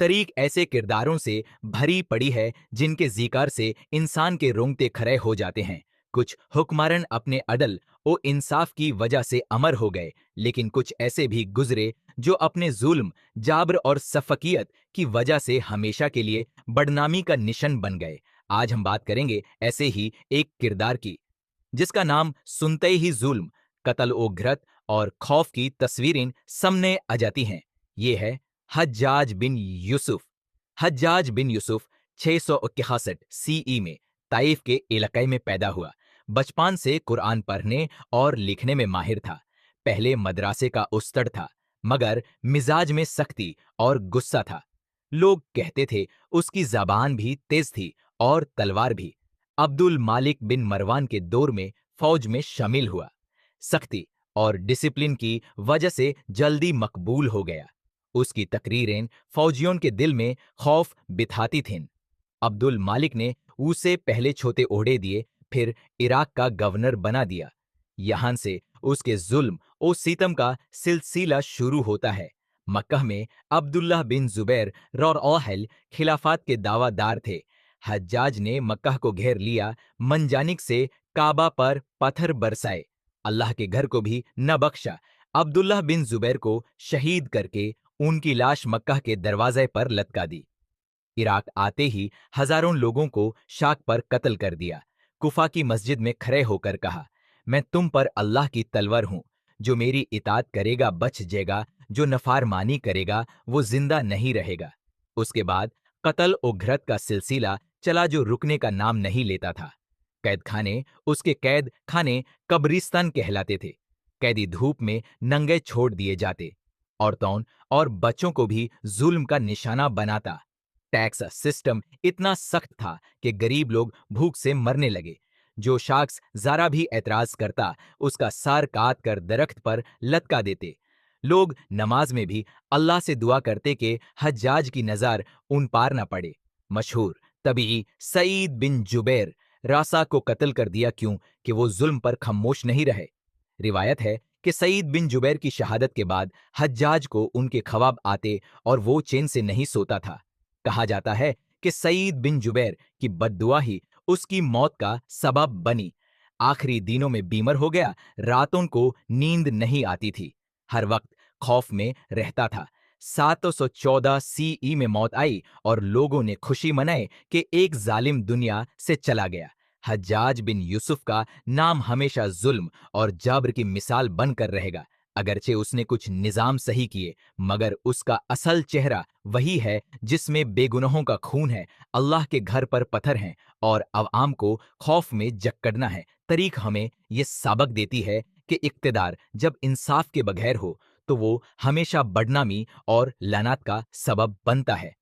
तारीख ऐसे किरदारों से भरी पड़ी है जिनके ज़िक्र से इंसान के रोंगटे खड़े हो जाते हैं। कुछ हुक्मरान अपने अदल और इंसाफ की वजह से अमर हो गए, लेकिन कुछ ऐसे भी गुजरे जो अपने जुल्म, जाब्र और सफकियत की वजह से हमेशा के लिए बदनामी का निशान बन गए। आज हम बात करेंगे ऐसे ही एक किरदार की, जिसका नाम सुनते ही जुल्म, कत्ल ओ घृत और खौफ की तस्वीरें सामने आ जाती हैं। ये है हज्जाज बिन यूसुफ। हज्जाज बिन यूसुफ 661 सीई में ताइफ के इलाके में पैदा हुआ। बचपन से कुरान पढ़ने और लिखने में माहिर था। पहले मदरसे का उस्ताद था, मगर मिजाज में सख्ती और गुस्सा था। लोग कहते थे उसकी जबान भी तेज थी और तलवार भी। अब्दुल मालिक बिन मरवान के दौर में फौज में शामिल हुआ। सख्ती और डिसिप्लिन की वजह से जल्दी मकबूल हो गया। उसकी तकरीरें फौजियों के दिल में खौफ बिठाती थीं। अब्दुल मालिक ने उसे पहले छोटे ओहदे दिए, फिर इराक का गवर्नर बना दिया। यहां से उसके जुल्म और सितम का सिलसिला शुरू होता है। मक्का में अब्दुल्लाह बिन जुबैर रौल खिलाफत के दावादार थे। हज्जाज ने मक्का को घेर लिया, मनजानिक से काबा पर पत्थर बरसाए, अल्लाह के घर को भी न बख्शा। अब्दुल्लाह बिन जुबैर को शहीद करके उनकी लाश मक्का के दरवाजे पर लटका दी। इराक आते ही हजारों लोगों को शाक पर कत्ल कर दिया। कुफा की मस्जिद में खड़े होकर कहा, मैं तुम पर अल्लाह की तलवार हूं, जो मेरी इताअत करेगा बच जाएगा, जो नफारमानी करेगा वो जिंदा नहीं रहेगा। उसके बाद कत्ल और घृत का सिलसिला चला, जो रुकने का नाम नहीं लेता था। कैद खाने उसके कैद खाने कब्रिस्तान कहलाते थे। कैदी धूप में नंगे छोड़ दिए जाते। औरतों और बच्चों को भी जुल्म का निशाना बनाता। टैक्स सिस्टम इतना सख्त था कि गरीब लोग भूख से मरने लगे। जो शख्स जरा भी एतराज करता, उसका सर काट कर दरख्त पर लटका देते। लोग नमाज में भी अल्लाह से दुआ करते कि हज्जाज की नजर उन पार न पड़े। मशहूर तबीई सईद बिन जुबैर रासा को कत्ल कर दिया, क्यों कि वो जुल्म पर खामोश नहीं रहे। रिवायत है कि सईद बिन जुबैर की शहादत के बाद हज्जाज को उनके ख्वाब आते और वो चैन से नहीं सोता था। कहा जाता है कि सईद बिन जुबैर की बद्दुआ ही उसकी मौत का सबब बनी। आखिरी दिनों में बीमार हो गया, रातों को नींद नहीं आती थी, हर वक्त खौफ में रहता था। 714 सीई में मौत आई और लोगों ने खुशी मनाई कि एक जालिम दुनिया से चला गया। हज्जाज बिन यूसुफ का नाम हमेशा जुल्म और जबर की मिसाल बनकर रहेगा। अगरचे उसने कुछ निजाम सही किए, मगर उसका असल चेहरा वही है जिसमें बेगुनाहों का खून है, अल्लाह के घर पर पत्थर हैं और अवाम को खौफ में जकड़ना है। तारीख हमें ये सबक देती है कि इक्तदार जब इंसाफ के बगैर हो तो वो हमेशा बदनामी और लानत का सबब बनता है।